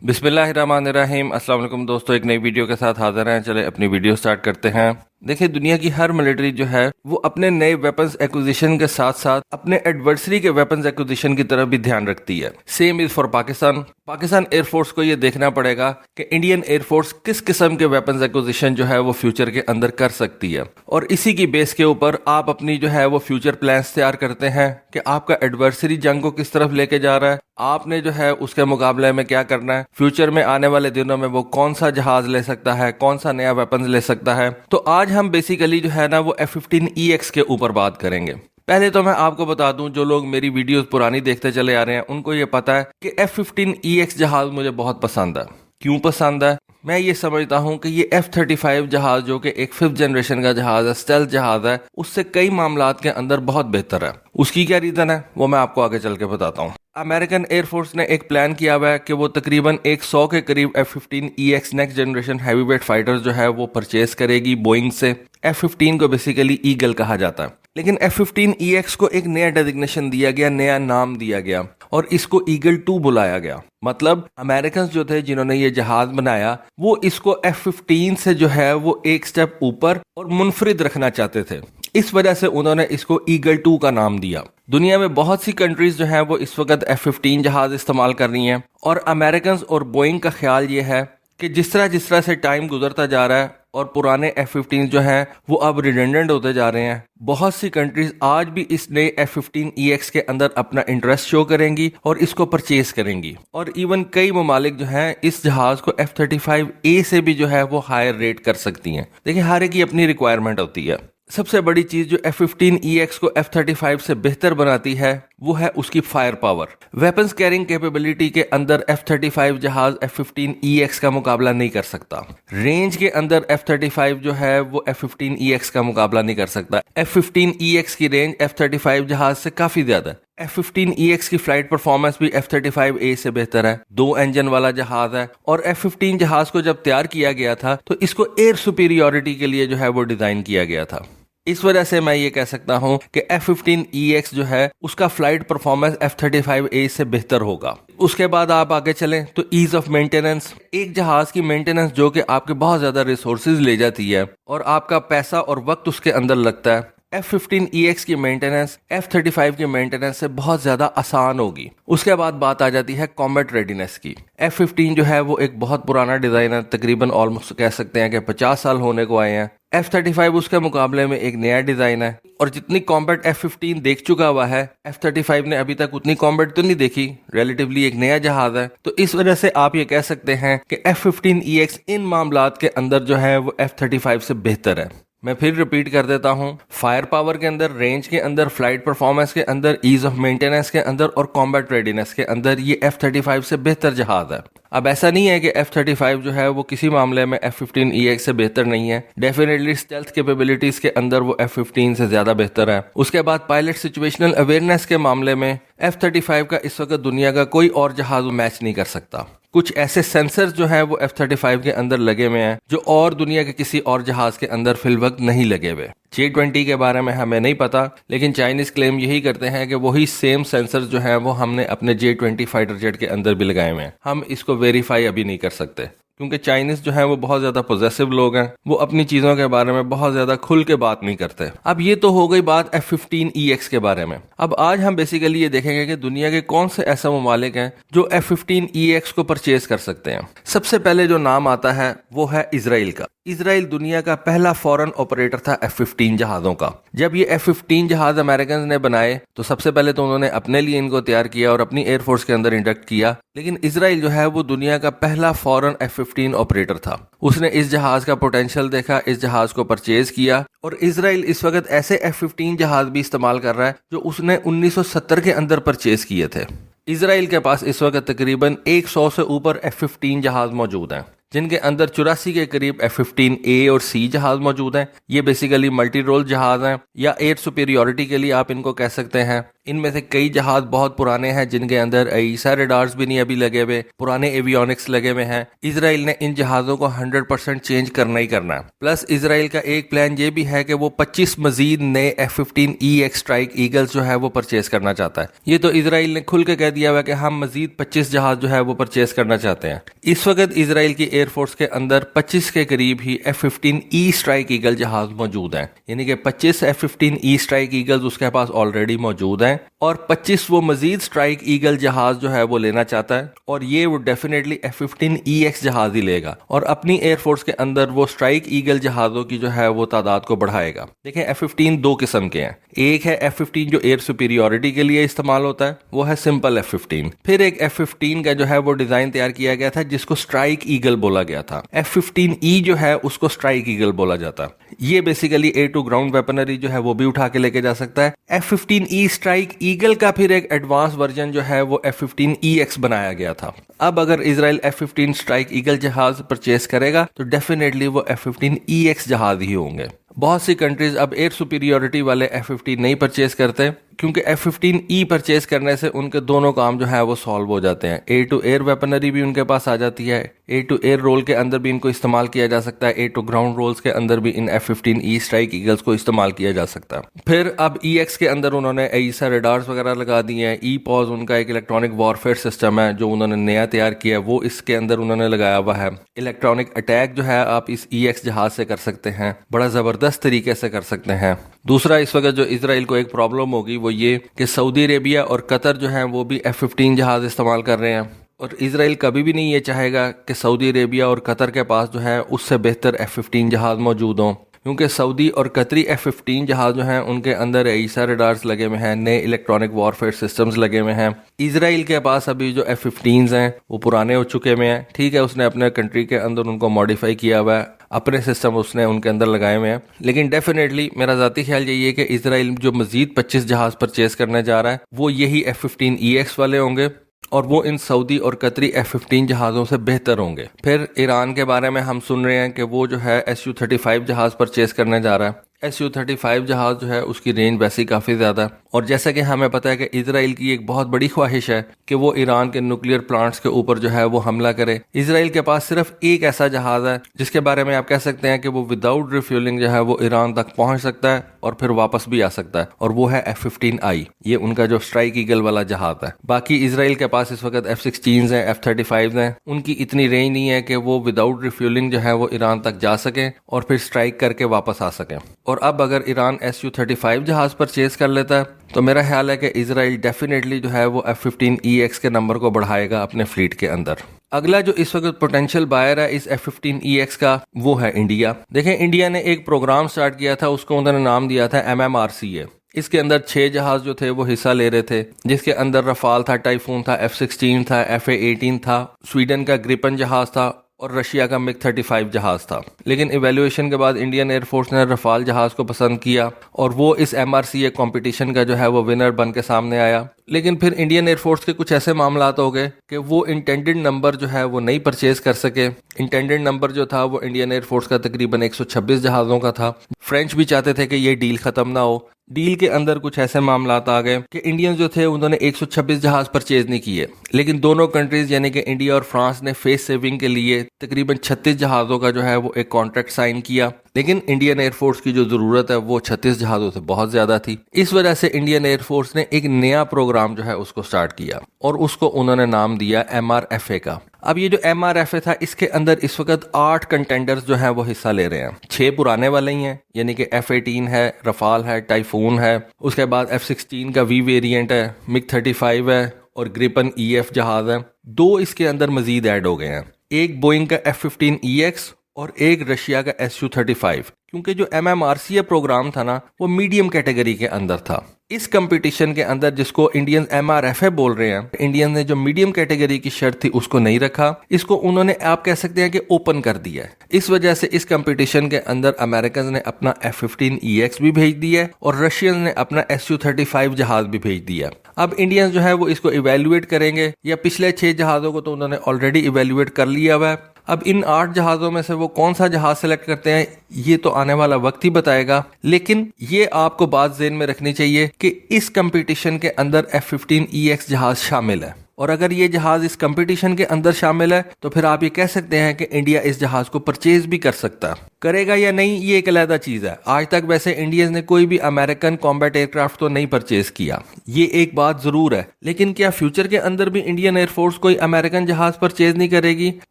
बिस्मिल्लाहिर्रहमानिर्रहीम। अस्सलाम वालेकुम दोस्तों, एक नई वीडियो के साथ हाजिर हैं। चले अपनी वीडियो स्टार्ट करते हैं। देखिए, दुनिया की हर मिलिट्री जो है वो अपने नए वेपन्स एक्विजिशन के साथ साथ अपने एडवर्सरी के वेपन्स एक्विजिशन की तरफ भी ध्यान रखती है। Same is for Pakistan. Pakistan air force को ये देखना पड़ेगा कि इंडियन एयरफोर्स किस किस्म के वेपन्स एक्विजिशन जो है वो फ्यूचर के अंदर कर सकती है, और इसी की बेस के ऊपर आप अपनी जो है वो फ्यूचर प्लान्स तैयार करते हैं कि आपका एडवर्सरी जंग को किस तरफ लेके जा रहा है, आपने जो है उसके मुकाबले में क्या करना है, फ्यूचर में आने वाले दिनों में वो कौन सा जहाज ले सकता है, कौन सा नया वेपन्स ले सकता है। तो आज हम बेसिकली जो है ना वो F-15EX के ऊपर बात करेंगे। पहले तो मैं आपको बता दूं, जो लोग मेरी वीडियोस पुरानी देखते चले आ रहे हैं उनको ये पता है कि F-15EX जहाज मुझे बहुत पसंद है। क्यों पसंद है? मैं ये समझता हूं कि ये F-35 जहाज जो कि एक 5th जनरेशन का जहाज है, स्टेल्थ जहाज है, उससे कई मामलात के अंदर बहुत बेहतर है। उसकी क्या रीजन है वो मैं आपको आगे चल के बताता हूँ। अमेरिकन एयरफोर्स ने एक प्लान किया हुआ है कि वो तकरीबन 100 के करीब F-15EX next generation heavyweight fighters जो है वो परचेज करेगी बोइंग से। F-15 को बेसिकली ईगल कहा जाता है, लेकिन F-15EX को एक नया डेजिग्नेशन दिया गया, नया नाम दिया गया और इसको ईगल 2 बुलाया गया। मतलब अमेरिकन जो थे जिन्होंने ये जहाज बनाया वो इसको F-15 से जो है वो एक स्टेप ऊपर और मुनफरिद रखना चाहते थे। इस वजह से उन्होंने इसको ईगल 2 का नाम दिया। दुनिया में बहुत सी कंट्रीज जो हैं वो इस वक्त F-15 जहाज इस्तेमाल कर रही हैं, और अमेरिकन और बोइंग का ख्याल ये है कि जिस तरह से टाइम गुजरता जा रहा है और पुराने F-15 जो हैं वो अब रिडेंडेंट होते जा रहे हैं, बहुत सी कंट्रीज आज भी इस नए F-15EX के अंदर अपना इंटरेस्ट शो करेंगी और इसको परचेज करेंगी। और इवन कई ममालिक जो हैं इस जहाज को F-35A से भी जो है वो हायर रेट कर सकती हैं। देखिए, हर एक की अपनी रिक्वायरमेंट होती है। सबसे बड़ी चीज जो F-15EX को F-35 से बेहतर बनाती है वो है उसकी fire power. Weapons carrying capability के अंदर F-35 जहाज F-15EX का मुकाबला नहीं कर सकता। रेंज के अंदर F-35 जो है वो F-15EX का मुकाबला नहीं कर सकता। F-15EX की रेंज F-35 जहाज से काफी ज्यादा है। F-15EX की फ्लाइट परफॉर्मेंस भी F-35A से बेहतर है। 2 इंजन वाला जहाज है, और F-15 जहाज को जब तैयार किया गया था तो इसको एयर सुपीरियोरिटी के लिए जो है वो डिजाइन किया गया था। इस वजह से मैं ये कह सकता हूं कि F-15EX जो है उसका फ्लाइट परफॉर्मेंस F-35A से बेहतर होगा। उसके बाद आप आगे चलें तो ईज ऑफ मेंटेनेंस। एक जहाज की मेंटेनेंस जो कि आपके बहुत ज्यादा रिसोर्सेज ले जाती है और आपका पैसा और वक्त उसके अंदर लगता है, F-15EX की मेंटेनेंस F-35 की मेंटेनेंस से बहुत ज्यादा आसान होगी। उसके बाद बात आ जाती है कॉम्बैट रेडीनेस की। F-15 जो है वो एक बहुत पुराना डिजाइन है, तकरीबन ऑलमोस्ट कह सकते हैं कि 50 साल होने को आए हैं। F-35 उसके मुकाबले में एक नया डिजाइन है, और जितनी कॉम्बैट F-15 देख चुका हुआ है F-35 ने अभी तक उतनी कॉम्बैट तो नहीं देखी। रिलेटिवली एक नया जहाज है, तो इस वजह से आप ये कह सकते हैं कि F-15EX इन मामलात के अंदर जो है वो F-35 से बेहतर है। मैं फिर रिपीट कर देता हूं, फायर पावर के अंदर, रेंज के अंदर, फ्लाइट परफॉर्मेंस के अंदर, ईज ऑफ मेंटेनेंस के अंदर और कॉम्बैट रेडीनेस के अंदर ये F-35 से बेहतर जहाज है। अब ऐसा नहीं है कि F-35 जो है वो किसी मामले में F-15EX से बेहतर नहीं है। डेफिनेटली स्टेल्थ कैपेबिलिटीज के अंदर वो F-15 से ज्यादा बेहतर है। उसके बाद पायलट सिचुएशनल अवेयरनेस के मामले में F-35 का इस वक्त दुनिया का कोई और जहाज मैच नहीं कर सकता। कुछ ऐसे सेंसर्स जो हैं वो F-35 के अंदर लगे हुए हैं जो और दुनिया के किसी और जहाज के अंदर फिल वक्त नहीं लगे हुए। J-20 के बारे में हमें नहीं पता, लेकिन चाइनीज क्लेम यही करते हैं कि वही सेम सेंसर्स जो हैं वो हमने अपने J-20 फाइटर जेट के अंदर भी लगाए हुए हैं। हम इसको वेरीफाई अभी नहीं कर सकते क्योंकि चाइनीज जो है वो बहुत ज्यादा पॉजेसिव लोग हैं, वो अपनी चीजों के बारे में बहुत ज्यादा खुल के बात नहीं करते। अब ये तो हो गई बात F-15EX के बारे में। अब आज हम बेसिकली ये देखेंगे कि दुनिया के कौन से ऐसे ममालिक हैं जो F-15EX को परचेज कर सकते हैं। सबसे पहले जो नाम आता है वो है इसराइल का। इसराइल दुनिया का पहला फॉरेन ऑपरेटर था F-15 जहाजों का। जब ये F-15 जहाज अमेरिकन ने बनाए तो सबसे पहले तो उन्होंने अपने लिए इनको तैयार किया और अपनी एयरफोर्स के अंदर इंडक्ट किया, लेकिन इसराइल जो है वो दुनिया का पहला फॉरेन F-15 ऑपरेटर था। उसने इस जहाज का पोटेंशियल देखा, इस जहाज को परचेज किया, और इसराइल इस वक्त ऐसे F-15 जहाज भी इस्तेमाल कर रहा है जो उसने 1970 के अंदर परचेज किए थे। इसराइल के पास इस वक्त तकरीबन 100 से ऊपर F-15 जहाज मौजूद हैं। جن کے اندر 84 کے قریب F-15A اور C جہاز موجود ہیں. یہ بیسیکلی ملٹی رول جہاز ہیں یا ایئر سپیریورٹی کے لیے آپ ان کو کہہ سکتے ہیں. ان میں سے کئی جہاز بہت پرانے ہیں جن کے اندر عیسیٰ ریڈارز بھی نہیں ابھی لگے ہوئے, پرانے ایویونکس لگے ہوئے ہیں. اسرائیل نے ان جہازوں کو 100% چینج کرنا ہی کرنا ہے. پلس اسرائیل کا ایک پلان یہ بھی ہے کہ وہ 25 مزید نئے F-15E اسٹرائک ایگلز جو ہے وہ پرچیز کرنا چاہتا ہے. یہ تو اسرائیل نے کھل کے کہہ دیا ہوا کہ ہم مزید 25 جہاز جو ہے وہ پرچیز کرنا چاہتے ہیں. اس وقت اسرائیل کی ایئر فورس کے اندر 25 کے قریب ہی F-15E اسٹرائک ایگل جہاز موجود ہیں, یعنی کہ 25 F-15E اسٹرائک ایگلز اس کے پاس آلریڈی موجود ہیں اور 25 وہ مزید اسٹرائک ایگل جہاز جو ہے وہ لینا چاہتا ہے, اور یہ وہ ڈیفینیٹلی F-15EX جہاز ہی لے گا اور اپنی ایئر فورس کے اندر وہ اسٹرائک ایگل جہازوں کی جو ہے وہ تعداد کو بڑھائے گا. دیکھیں F-15 دو قسم کے ہیں. ایک ہے F-15 جو ایئر سپیریورٹی کے لیے استعمال ہوتا ہے, وہ ہے سمپل F-15. پھر ایک F-15 کا جو ہے وہ ڈیزائن تیار کیا گیا تھا جس کو اسٹرائک ایگل بولا گیا تھا. F-15E جو ہے اس کو اسٹرائک ایگل بولا جاتا ہے. یہ بیسیکلی A2 گراؤنڈ ویپنری جو ہے وہ بھی اٹھا کے لے کے جا سکتا ہے. F-15E اسٹرائک ایگل کا پھر ایک ایڈوانس ورژن جو ہے وہ F-15EX بنایا گیا تھا. اب اگر اسرائیل F-15 اسٹرائک ایگل جہاز پرچیز کرے گا تو ڈیفینیٹلی وہ F-15EX جہاز ہی ہوں گے. بہت سی کنٹریز اب ایئر سپیریورٹی والے F-15 نہیں پرچیز کرتے کیونکہ F-15E پرچیز کرنے سے ان کے دونوں کام جو ہے وہ سالو ہو جاتے ہیں. A2 ایئر ویپنری بھی ان کے پاس آ جاتی ہے, A2 ایئر رول کے اندر بھی ان کو استعمال کیا جا سکتا ہے, A2 گراؤنڈ رولز کے اندر بھی ان F-15E اسٹرائک ایگلز کو استعمال کیا جا سکتا ہے. پھر اب EX کے اندر انہوں نے عیسیٰ ریڈارز وغیرہ لگا دیے ہیں. EPOS ان کا ایک الیکٹرانک وارفیئر سسٹم ہے جو انہوں نے نیا تیار کیا ہے, وہ اس کے اندر انہوں نے لگایا ہوا ہے. الیکٹرانک اٹیک جو ہے آپ اس EX جہاز سے کر سکتے ہیں, بڑا زبردست طریقے سے کر سکتے ہیں. دوسرا اس وقت جو اسرائیل کو ایک پرابلم ہوگی وہ یہ کہ سعودی عربیہ اور قطر جو ہیں وہ بھی F-15 جہاز استعمال کر رہے ہیں, اور اسرائیل کبھی بھی نہیں یہ چاہے گا کہ سعودی عربیہ اور قطر کے پاس جو ہے اس سے بہتر F-15 جہاز موجود ہوں, کیونکہ سعودی اور قطری F-15 جہاز جو ہیں ان کے اندر عیسیٰ ریڈارز لگے ہوئے ہیں, نئے الیکٹرانک وارفیئر سسٹمز لگے ہوئے ہیں. اسرائیل کے پاس ابھی جو F-15s ہیں وہ پرانے ہو چکے ہوئے ہیں. ٹھیک ہے, اس نے اپنے کنٹری کے اندر ان کو ماڈیفائی کیا ہوا ہے, اپنے سسٹم اس نے ان کے اندر لگائے ہوئے ہیں, لیکن ڈیفینیٹلی میرا ذاتی خیال یہی ہے کہ اسرائیل جو مزید 25 جہاز پرچیز کرنے جا رہا ہے وہ یہی F-15EX والے ہوں گے, اور وہ ان سعودی اور قطری F-15 جہازوں سے بہتر ہوں گے. پھر ایران کے بارے میں ہم سن رہے ہیں کہ وہ جو ہے Su-35 جہاز پرچیز کرنے جا رہا ہے. Su-35 جہاز جو ہے اس کی رینج ویسی کافی زیادہ ہے, اور جیسا کہ ہمیں پتہ ہے کہ اسرائیل کی ایک بہت بڑی خواہش ہے کہ وہ ایران کے نیوکلیئر پلانٹس کے اوپر جو ہے وہ حملہ کرے. اسرائیل کے پاس صرف ایک ایسا جہاز ہے جس کے بارے میں آپ کہہ سکتے ہیں کہ وہ وداؤٹ ریفیولنگ جو ہے وہ ایران تک پہنچ سکتا ہے اور پھر واپس بھی آ سکتا ہے, اور وہ ہے F-15I. یہ ان کا جو اسٹرائک ایگل والا جہاز ہے. باقی اسرائیل کے پاس اس وقت F-16s ہیں, F-35s ہیں, ان کی اتنی رینج نہیں ہے کہ وہ وداؤٹ ریفیولنگ جو ہے وہ ایران تک جا سکیں اور پھر اسٹرائک کر کے واپس آ سکیں. اور اب اگر ایران Su-35 جہاز پرچیز کر لیتا ہے تو میرا خیال ہے کہ اسرائیل ڈیفینیٹلی جو ہے وہ F-15EX کے نمبر کو بڑھائے گا اپنے فلیٹ کے اندر. اگلا جو اس وقت پوٹینشیل بائر ہے اس F-15EX کا وہ ہے انڈیا. دیکھیں انڈیا نے ایک پروگرام سٹارٹ کیا تھا, اس کو انہوں نے نام دیا تھا MMRCA. اس کے اندر 6 جہاز جو تھے وہ حصہ لے رہے تھے, جس کے اندر رفال تھا, ٹائفون تھا, F-16 تھا, FA-18 تھا, سویڈن کا گریپن جہاز تھا اور رشیا کا MiG-35 جہاز تھا. لیکن ایویلویشن کے بعد انڈین ایئر فورس نے رفال جہاز کو پسند کیا اور وہ اس MRCA کمپٹیشن کا جو ہے وہ ونر بن کے سامنے آیا. لیکن پھر انڈین ایئر فورس کے کچھ ایسے معاملات ہو گئے کہ وہ انٹینڈڈ نمبر جو ہے وہ نہیں پرچیز کر سکے. انٹینڈڈ نمبر جو تھا وہ انڈین ایئر فورس کا تقریباً 126 جہازوں کا تھا. فرینچ بھی چاہتے تھے کہ یہ ڈیل ختم نہ ہو. ڈیل کے اندر کچھ ایسے معاملات آ گئے کہ انڈین جو تھے انہوں نے 126 جہاز پرچیز نہیں کیے, لیکن دونوں کنٹریز یعنی کہ انڈیا اور فرانس نے فیس سیونگ کے لیے تقریباً 36 جہازوں کا جو ہے وہ ایک کانٹریکٹ سائن کیا. لیکن انڈین ایئر فورس کی جو ضرورت ہے وہ 36 جہازوں سے بہت زیادہ تھی. اس وجہ سے انڈین ایئر فورس نے ایک نیا پروگرام جو ہے اس کو سٹارٹ کیا اور اس کو انہوں نے نام دیا MRFA کا. اب یہ جو MRFA تھا اس کے اندر اس وقت 8 کنٹینڈرز جو ہیں وہ حصہ لے رہے ہیں. 6 پرانے والے ہی ہیں یعنی کہ F-18 ہے, رفال ہے, ٹائفون ہے, اس کے بعد F-16 کا V ویریئنٹ ہے, MiG-35 ہے اور گریپن EF جہاز ہے. 2 اس کے اندر مزید ایڈ ہو گئے ہیں, ایک بوئنگ کا F-15EX اور ایک رشیا کا Su-35. کیونکہ جو MMRCA پروگرام تھا نا وہ میڈیم کیٹیگری کے اندر تھا, इस कंपटीशन के अंदर जिसको इंडियन MRFA बोल रहे हैं, इंडियन ने जो मीडियम कैटेगरी की शर्त थी उसको नहीं रखा, इसको उन्होंने आप कह सकते हैं कि ओपन कर दिया है। इस वजह से इस कंपटीशन के अंदर अमेरिकन ने अपना F-15EX भी भेज दिया है और रशियन ने अपना Su-35 जहाज भी भेज दिया। अब इंडियंस जो है वो इसको इवेल्युएट करेंगे, या पिछले 6 जहाजों को तो उन्होंने ऑलरेडी इवेल्युएट कर लिया हुआ है। अब इन 8 जहाजों में से वो कौन सा जहाज सेलेक्ट करते हैं ये तो आने वाला वक्त ही बताएगा, लेकिन ये आपको बात ज़हन में रखनी चाहिए कि इस कंपटीशन के अंदर F-15EX जहाज शामिल है, और अगर ये जहाज इस कंपटीशन के अंदर शामिल है तो फिर आप ये कह सकते हैं कि इंडिया इस जहाज को परचेज भी कर सकता है। करेगा या नहीं ये एक अलग चीज है। आज तक वैसे इंडियंस ने कोई भी अमेरिकन कॉम्बैट एयरक्राफ्ट तो नहीं परचेज किया, ये एक बात जरूर है, लेकिन क्या फ्यूचर के अंदर भी इंडियन एयरफोर्स कोई अमेरिकन जहाज परचेज नहीं करेगी?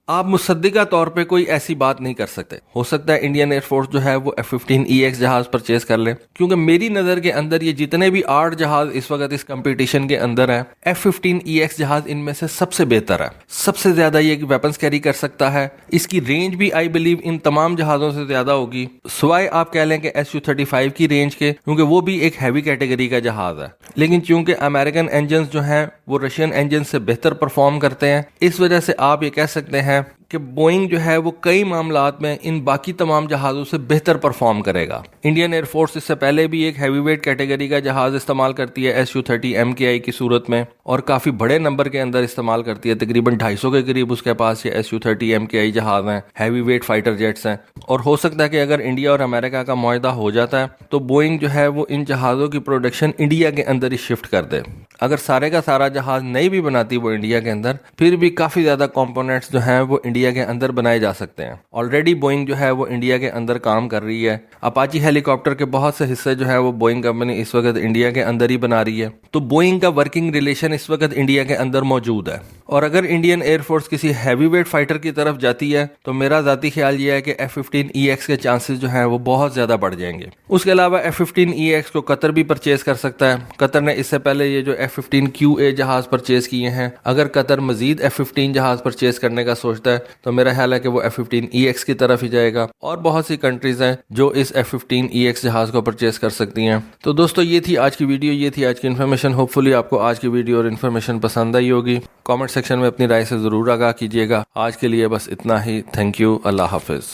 आप मुसद्दिका तौर पे कोई ऐसी बात नहीं कर सकते। हो सकता है इंडियन एयरफोर्स जो है वो F-15EX जहाज परचेज कर ले, क्योंकि मेरी नजर के अंदर ये जितने भी 8 जहाज इस वक्त इस कंपटीशन के अंदर है, F-15EX जहाज इनमें से सबसे बेहतर है, सबसे ज्यादा ये वेपन्स कैरी कर सकता है। इसकी रेंज भी आई बिलीव इन तमाम जहाजों से ज्यादा होगी, सिवाय आप कह लें कि Su-35 की रेंज के, क्योंकि वो भी एक हैवी कैटेगरी का जहाज है। लेकिन चूंकि अमेरिकन इंजन जो हैं वो रशियन इंजन से बेहतर परफॉर्म करते हैं, इस वजह से आप ये कह सकते हैं कि बोइंग जो है वो कई मामलात में इन बाकी तमाम जहाज़ों से बेहतर परफॉर्म करेगा। इंडियन एयरफोर्स इससे पहले भी एक हैवीवेट कैटेगरी का जहाज़ इस्तेमाल करती है Su-30 MKI की सूरत में, और काफ़ी बड़े नंबर के अंदर इस्तेमाल करती है। तकरीबन 250 के करीब उसके पास ये Su-30 MKI जहाज़ हैं, हैवीवेट फाइटर जेट्स हैं। और हो सकता है कि अगर इंडिया और अमेरिका का मुआहदा हो जाता है तो बोइंग जो है वो इन जहाज़ों की प्रोडक्शन इंडिया के अंदर ही शिफ्ट कर दे। अगर सारे का सारा जहाज नहीं भी बनाती वो इंडिया के अंदर, फिर भी काफ़ी ज़्यादा कंपोनेंट्स जो हैं वो इंडिया के अंदर बनाए जा सकते हैं। ऑलरेडी बोइंग जो है वो इंडिया के अंदर काम कर रही है। अपाची हेलीकॉप्टर के बहुत से हिस्से जो है वो बोइंग कंपनी इस वक्त इंडिया के अंदर ही बना रही है। तो बोइंग का वर्किंग रिलेशन इस वक्त इंडिया के अंदर मौजूद है। और अगर इंडियन एयरफोर्स किसी हैवीवेट फाइटर की तरफ जाती है तो मेरा ज़ाती ख्याल ये है कि F-15EX के चांसेस जो हैं वो बहुत ज़्यादा बढ़ जाएंगे। उसके अलावा F-15EX को कतर भी परचेज कर सकता है। कतर ने इससे पहले ये जो F-15QA जहाज परचेज किए हैं, अगर कतर मजीद F-15 जहाज परचेज करने का सोचता है तो मेरा ख्याल है कि वो F-15EX की तरफ ही जाएगा। और बहुत सी कंट्रीज हैं जो इस F-15EX जहाज को परचेज कर सकती हैं। तो दोस्तों ये थी आज की वीडियो, ये थी आज की इन्फॉर्मेशन। होपफुली आपको आज की वीडियो और इन्फॉर्मेशन पसंद आई होगी। कमेंट सेक्शन में अपनी राय से ज़रूर आगाह कीजिएगा। आज के लिए बस इतना ही। Thank you. अल्लाह हाफिज़।